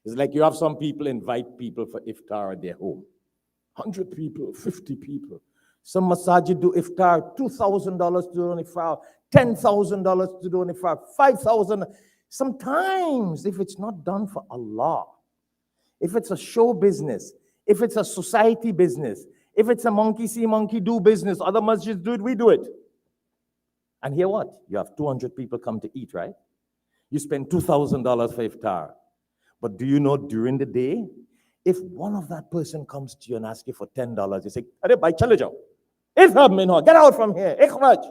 It's like you have some people invite people for iftar at their home. 100 people, 50 people. Some masajid do iftar, $2,000 to do an iftar, $10,000 to do an iftar, $5,000. Sometimes, if it's not done for Allah, if it's a show business, if it's a society business, if it's a monkey see, monkey do business, other masjids do it, we do it. And here what? You have 200 people come to eat, right? You spend $2,000 for iftar. But do you know during the day, if one of that person comes to you and asks you for $10, you say, "Arey bhai, chale jao. Get out from here. Ikhraj.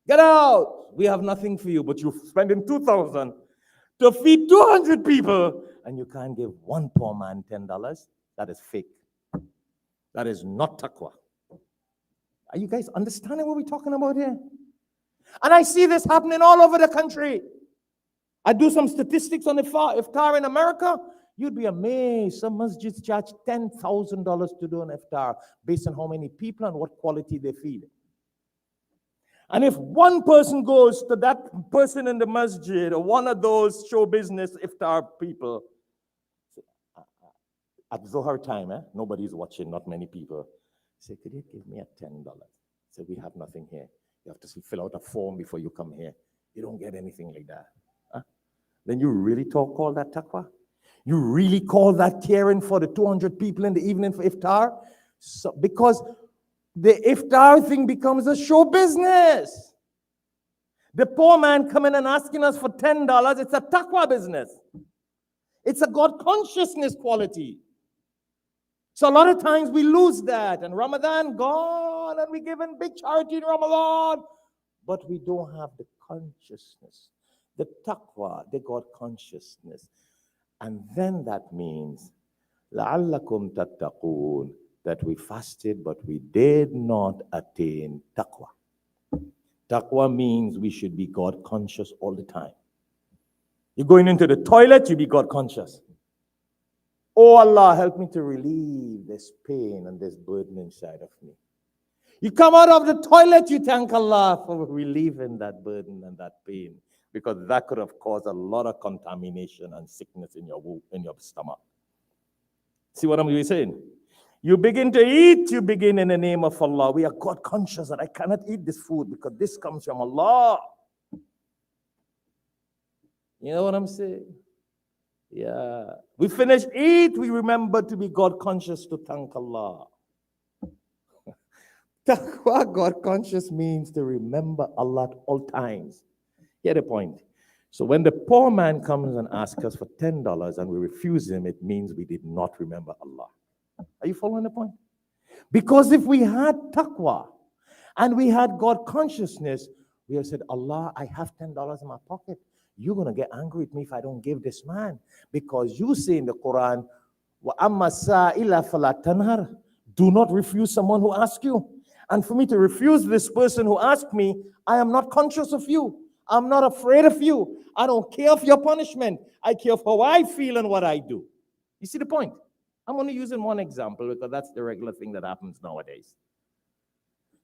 Get out. We have nothing for you, but you're spending $2,000 to feed 200 people, and you can't give one poor man $10. That is fake. That is not taqwa. Are you guys understanding what we're talking about here? And I see this happening all over the country. I do some statistics on iftar in America. You'd be amazed. Some masjids charge $10,000 to do an iftar based on how many people and what quality they feed. And if one person goes to that person in the masjid or one of those show business iftar people, at Zohar time, nobody's watching, not many people, say, "Could you give me a $10? Say, "We have nothing here. You have to fill out a form before you come here." You don't get anything like that. Then you really call that taqwa? You really call that caring for the 200 people in the evening for iftar? So, because the iftar thing becomes a show business. The poor man coming and asking us for $10, it's a taqwa business. It's a God consciousness quality. So a lot of times we lose that, and Ramadan gone, and we give in big charity in Ramadan, but we don't have the consciousness, the taqwa, the God consciousness. And then that means, لَعَلَّكُمْ تَتَّقُونَ, that we fasted, but we did not attain taqwa. Taqwa means we should be God conscious all the time. You're going into the toilet, you be God conscious. Oh Allah, help me to relieve this pain and this burden inside of me. You come out of the toilet, you thank Allah for relieving that burden and that pain, because that could have caused a lot of contamination and sickness in your stomach. See what I'm really saying? You begin to eat, you begin in the name of Allah. We are God conscious that I cannot eat this food because this comes from Allah. You know what I'm saying? Yeah. We finish eat, we remember to be God conscious to thank Allah. Taqwa, God conscious, means to remember Allah at all times. Get the point? So when the poor man comes and asks us for $10 and we refuse him, it means we did not remember Allah. Are you following the point? Because if we had taqwa and we had God consciousness, we have said, "Allah, I have $10 in my pocket. You're going to get angry with me if I don't give this man. Because you say in the Quran, وَأَمَّا السَّائِلَ فَلَا تَنْهَرْ, do not refuse someone who asks you. And for me to refuse this person who asked me, I am not conscious of you. I'm not afraid of you. I don't care of your punishment. I care for how I feel and what I do." You see the point? I'm only using one example because that's the regular thing that happens nowadays.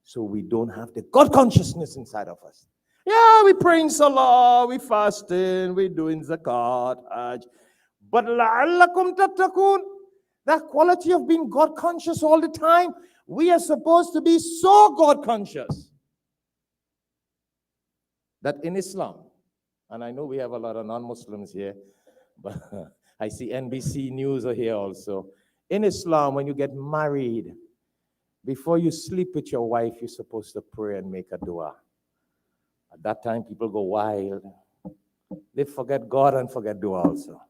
So we don't have the God consciousness inside of us. Yeah, we praying salah, we fasting, we doing zakat, hajj. But la'allakum tattaqun, that quality of being God conscious all the time, we are supposed to be so God conscious that in Islam, and I know we have a lot of non-Muslims here, but I see NBC News are here also. In Islam, when you get married, before you sleep with your wife, you're supposed to pray and make a dua. At that time, people go wild. They forget God and forget dua also.